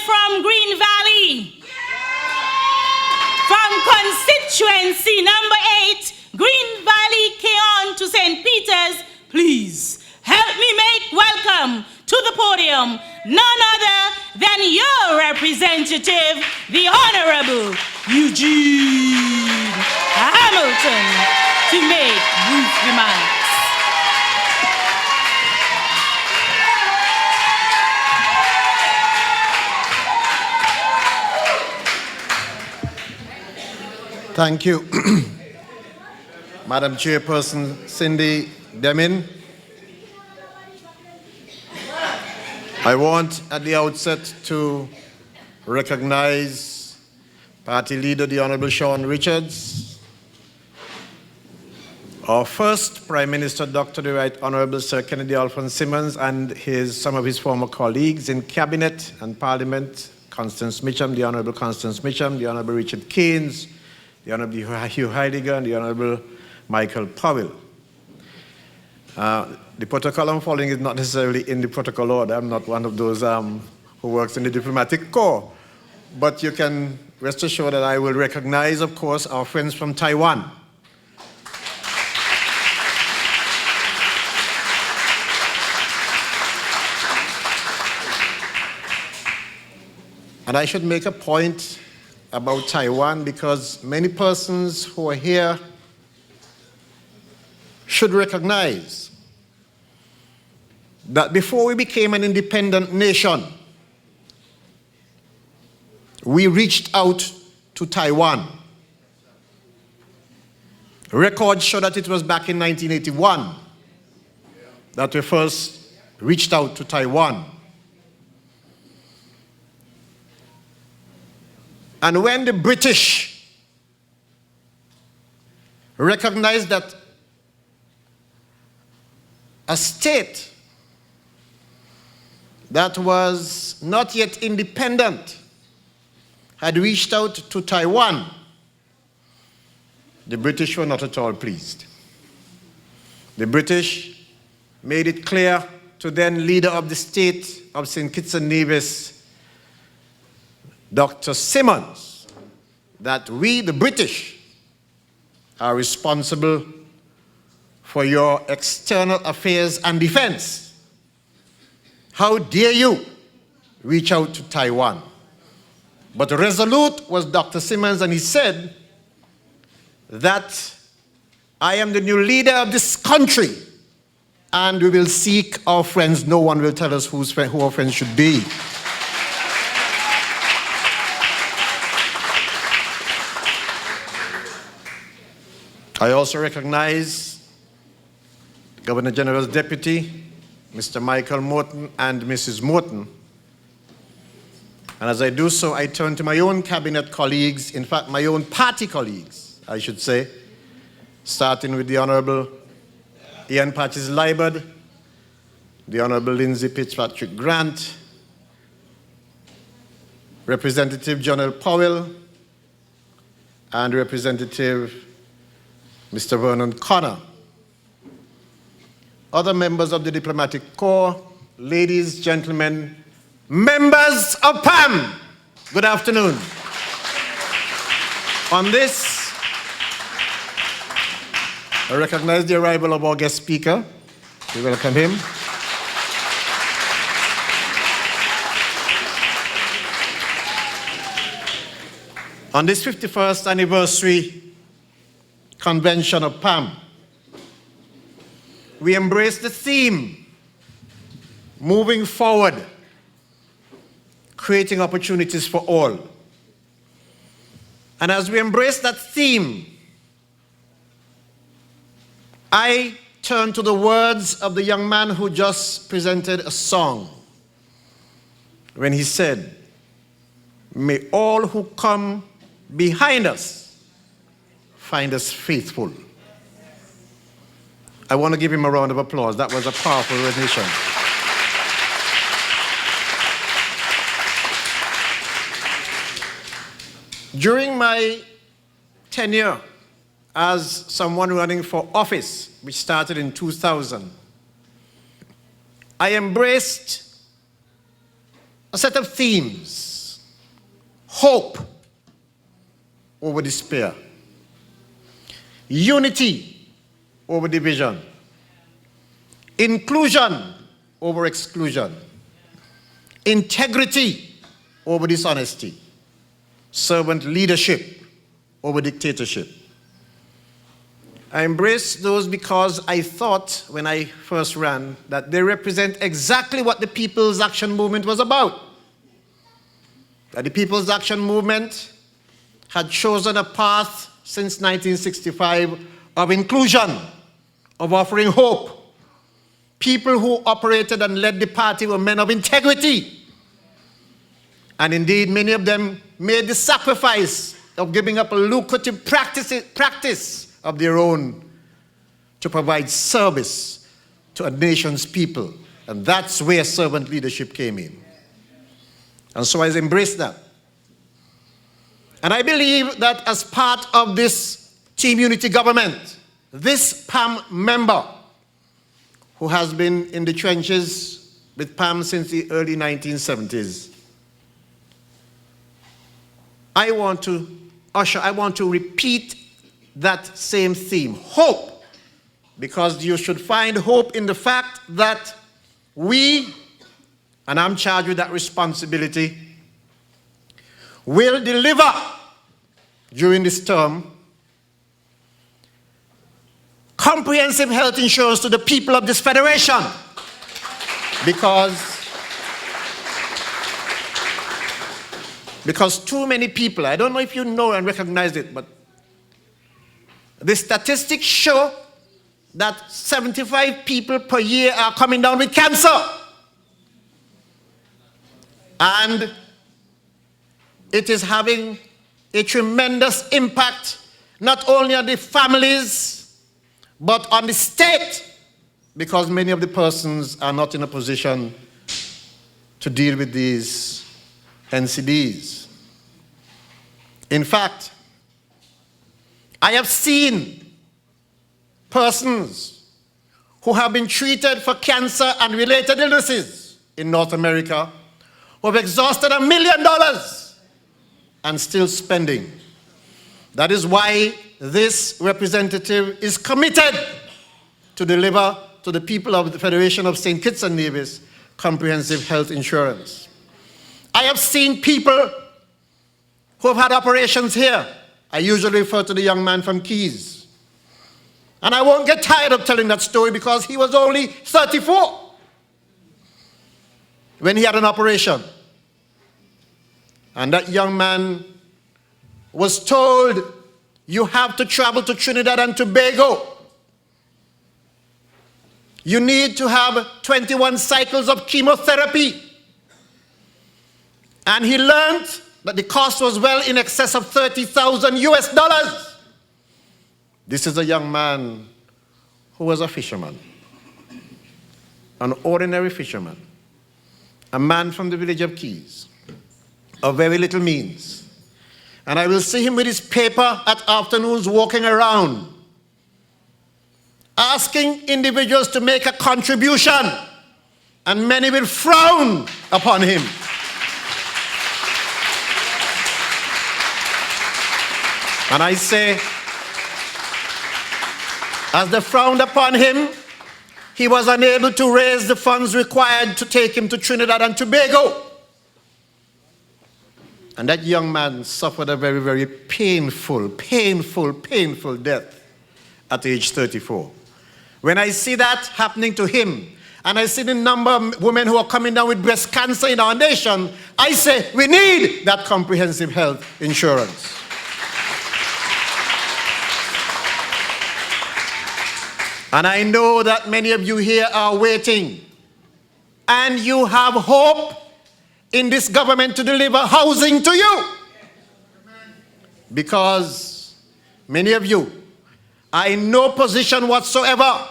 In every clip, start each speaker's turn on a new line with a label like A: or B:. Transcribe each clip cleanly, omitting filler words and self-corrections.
A: from Green Valley? From constituency number 8, Green Valley, Keon to St. Peter's, please help me make welcome to the podium none other than your representative, the Honorable Eugene Hamilton, to make brief remarks.
B: Thank you, Madam Chairperson Cindy Demin. I want at the outset to recognize Party Leader, the Honorable Shawn Richards, our first Prime Minister, Dr. the Right Honorable Sir Kennedy Alphonse Simmons, and some of his former colleagues in Cabinet and Parliament, Constance Mitcham, the Honorable Constance Mitcham, the Honorable Richard Keynes, the Honorable Hugh Heidegger, and the Honorable Michael Powell. The protocol I'm following is not necessarily in the protocol order. I'm not one of those who works in the diplomatic corps. But you can rest assured that I will recognize, of course, our friends from Taiwan. And I should make a point about Taiwan because many persons who are here should recognize that before we became an independent nation, we reached out to Taiwan. Records show that it was back in 1981 that we first reached out to Taiwan. And when the British recognized that a state that was not yet independent had reached out to Taiwan, the British were not at all pleased. The British made it clear to then leader of the state of St. Kitts and Nevis, Dr. Simmons, that we, the British, are responsible for your external affairs and defense. How dare you reach out to Taiwan? But resolute was Dr. Simmons, and he said that I am the new leader of this country, and we will seek our friends. No one will tell us who our friends should be. I also recognize Governor General's Deputy, Mr. Michael Morton and Mrs. Morton. And as I do so, I turn to my own cabinet colleagues, in fact, my own party colleagues, I should say, starting with the Honorable Ian Patches Liberd, the Honorable Lindsay Fitzpatrick Grant, Representative John L. Powell, and Representative Mr. Vernon Connor. Other members of the diplomatic corps, ladies, gentlemen, members of PAM, good afternoon. On this, I recognize the arrival of our guest speaker. We welcome him. On this 51st anniversary convention of PAM, we embrace the theme, moving forward, creating opportunities for all. And as we embrace that theme, I turn to the words of the young man who just presented a song when he said, "May all who come behind us find us faithful." I want to give him a round of applause. That was a powerful rendition. During my tenure as someone running for office, which started in 2000, I embraced a set of themes Hope over despair. Unity over division. Inclusion over exclusion. Integrity over dishonesty. Servant leadership over dictatorship. I embrace those because I thought when I first ran that they represent exactly what the People's Action Movement was about. That the People's Action Movement had chosen a path since 1965 of inclusion, of offering hope. People who operated and led the party were men of integrity. And indeed, many of them made the sacrifice of giving up a lucrative practice of their own to provide service to a nation's people. And that's where servant leadership came in. And so I embraced that. And I believe that as part of this Team Unity government, this PAM member, who has been in the trenches with PAM since the early 1970s, I want to repeat that same theme, hope, because you should find hope in the fact that we, and I'm charged with that responsibility, will deliver during this term comprehensive health insurance to the people of this federation. Because too many people, I don't know if you know and recognize it, but the statistics show that 75 people per year are coming down with cancer. And it is having a tremendous impact not only on the families, but on the state, because many of the persons are not in a position to deal with these NCDs. In fact, I have seen persons who have been treated for cancer and related illnesses in North America who have exhausted $1 million and still spending. That is why this representative is committed to deliver to the people of the Federation of St. Kitts and Nevis comprehensive health insurance. I have seen people who have had operations here. I usually refer to the young man from Keys. And I won't get tired of telling that story because he was only 34 when he had an operation. And that young man was told, you have to travel to Trinidad and Tobago. You need to have 21 cycles of chemotherapy. And he learned that the cost was well in excess of $30,000 US. This is a young man who was a fisherman, an ordinary fisherman, a man from the village of Keys, of very little means. And I will see him with his paper at afternoons walking around, asking individuals to make a contribution, and many will frown upon him. And I say, as they frowned upon him, he was unable to raise the funds required to take him to Trinidad and Tobago. And that young man suffered a very, very painful death at age 34. When I see that happening to him, and I see the number of women who are coming down with breast cancer in our nation, I say we need that comprehensive health insurance. And I know that many of you here are waiting, and you have hope in this government to deliver housing to you. Because many of you are in no position whatsoever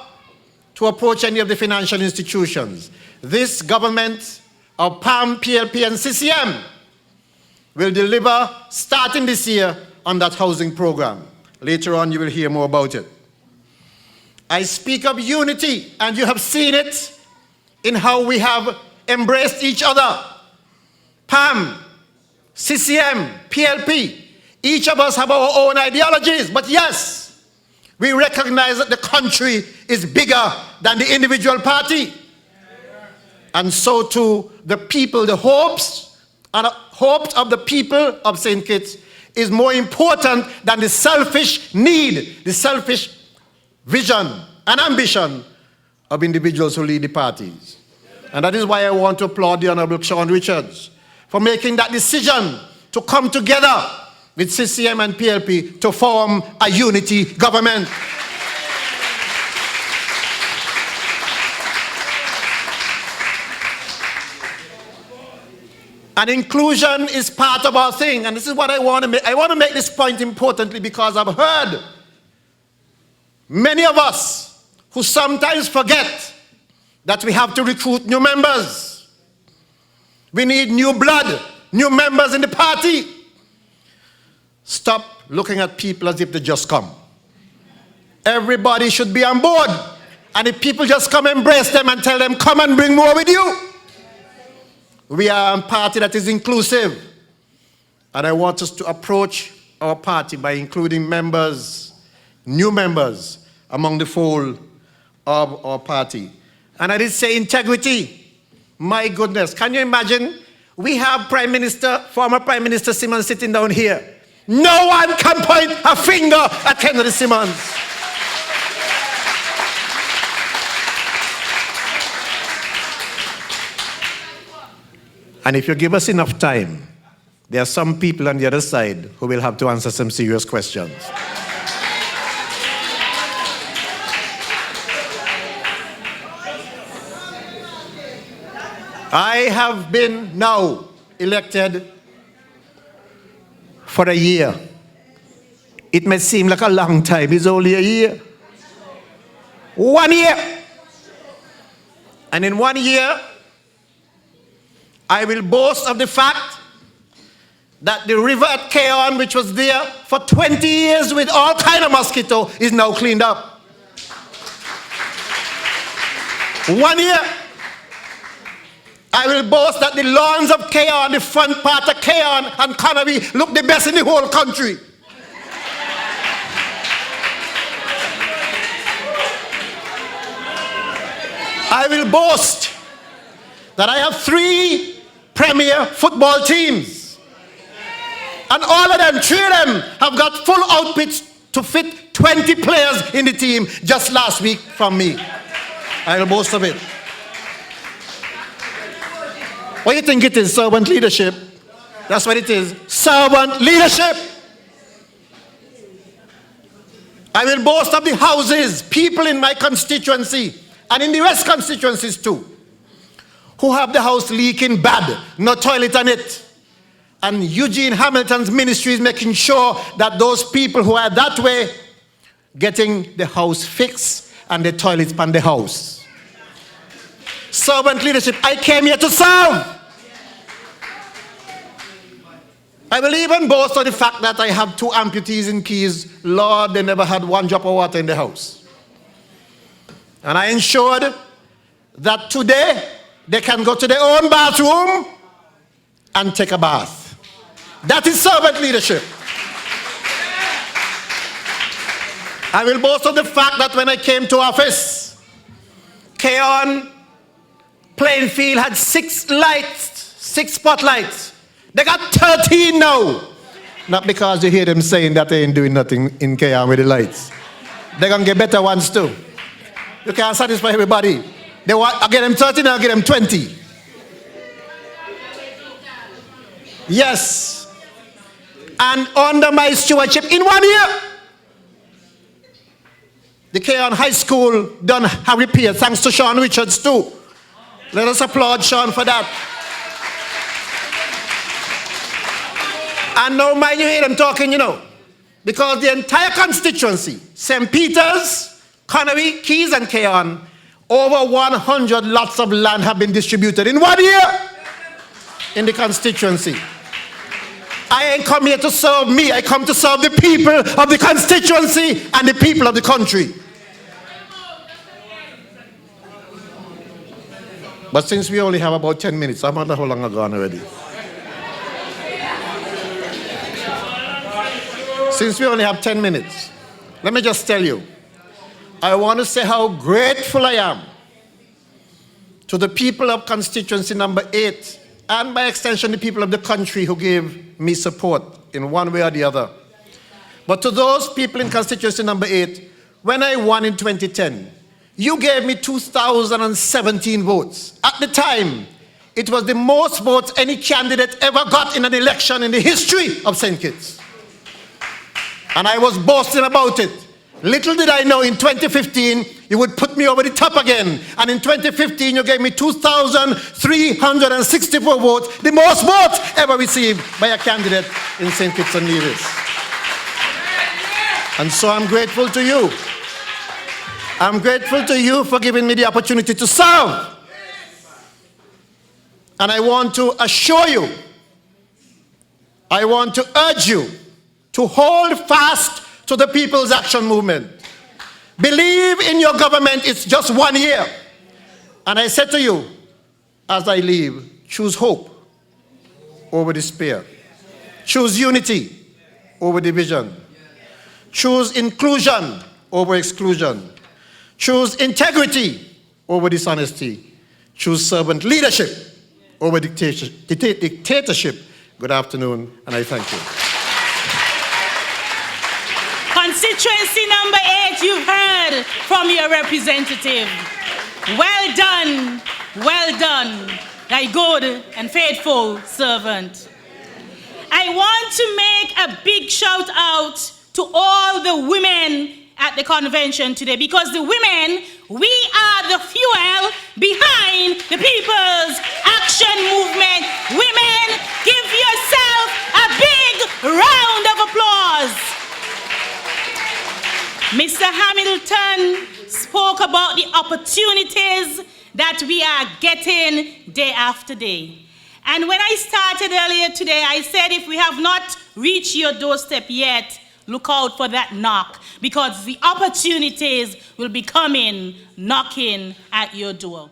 B: to approach any of the financial institutions. This government of PAM, PLP, and CCM will deliver, starting this year, on that housing program. Later on, you will hear more about it. I speak of unity, and you have seen it in how we have embraced each other. PAM CCM, PLP, each of us have our own ideologies, but yes, we recognize that the country is bigger than the individual party. And so too, the people, the hopes of the people of St. Kitts is more important than the selfish need, the selfish vision and ambition of individuals who lead the parties. And that is why I want to applaud the Honorable Sean Richards for making that decision to come together with CCM and PLP to form a unity government. And inclusion is part of our thing, and this is what I want to make. I want to make this point importantly because I've heard many of us who sometimes forget that we have to recruit new members. We need new blood, new members in the party. Stop looking at people as if they just come. Everybody should be on board. And if people just come, embrace them and tell them, come and bring more with you. We are a party that is inclusive. And I want us to approach our party by including members, new members, among the fold of our party. And I did say integrity. My goodness, can you imagine? We have former Prime Minister Simmons sitting down here. No one can point a finger at Kennedy Simmons. And if you give us enough time, there are some people on the other side who will have to answer some serious questions. I have been now elected for a year. It may seem like a long time. It's only a year. 1 year. And in 1 year, I will boast of the fact that the river at Keon, which was there for 20 years with all kind of mosquito, is now cleaned up. 1 year. I will boast that the lawns of Keon, the front part of Keon and Connery look the best in the whole country. I will boast that I have 3 premier football teams. And all of them, 3 of them, have got full outfits to fit 20 players in the team just last week from me. I will boast of it. What do you think it is? Servant leadership. That's what it is. Servant leadership. I will boast of the houses, people in my constituency, and in the rest constituencies too, who have the house leaking bad, no toilet on it. And Eugene Hamilton's ministry is making sure that those people who are that way getting the house fixed and the toilets on the house. Servant leadership. I came here to serve. I will even boast of the fact that I have 2 amputees in Keys. Lord, they never had 1 drop of water in the house. And I ensured that today they can go to their own bathroom and take a bath. That is servant leadership. I will boast of the fact that when I came to office, Keon Plainfield had 6 lights, 6 spotlights. They got 13 now. Not because you hear them saying that they ain't doing nothing in Keon with the lights. They're going to get better ones too. You can't satisfy everybody. They want, I get them 13, I'll get them 20. Yes. And under my stewardship, in 1 year, the Keon High School done a repair, thanks to Sean Richards too. Let us applaud Sean for that. And now mind you hear them talking, you know, because the entire constituency, St. Peter's, Connery, Keys and Keon, over 100 lots of land have been distributed in 1 year in the constituency. I ain't come here to serve me, I come to serve the people of the constituency and the people of the country. But since we only have about 10 minutes, I wonder how long I've gone already. Since we only have 10 minutes, let me just tell you, I want to say how grateful I am to the people of constituency number 8, and by extension the people of the country who gave me support in one way or the other. But to those people in constituency number 8, when I won in 2010, you gave me 2,017 votes. At the time, it was the most votes any candidate ever got in an election in the history of St. Kitts. And I was boasting about it. Little did I know in 2015, you would put me over the top again. And in 2015, you gave me 2,364 votes, the most votes ever received by a candidate in St. Kitts and Nevis. And so I'm grateful to you. I'm grateful to you for giving me the opportunity to serve. And I want to assure you, I want to urge you to hold fast to the People's Action Movement. Believe in your government, it's just 1 year. And I said to you, as I leave, choose hope over despair. Choose unity over division. Choose inclusion over exclusion. Choose integrity over dishonesty. Choose servant leadership over dictatorship. Good afternoon, and I thank you.
A: Constituency number 8, you've heard from your representative. Well done, thy good and faithful servant. I want to make a big shout out to all the women at the convention today, because the women, we are the fuel behind the People's Action Movement. Women, give yourself a big round of applause. Mr. Hamilton spoke about the opportunities that we are getting day after day. And when I started earlier today, I said if we have not reached your doorstep yet, look out for that knock, because the opportunities will be coming, knocking at your door.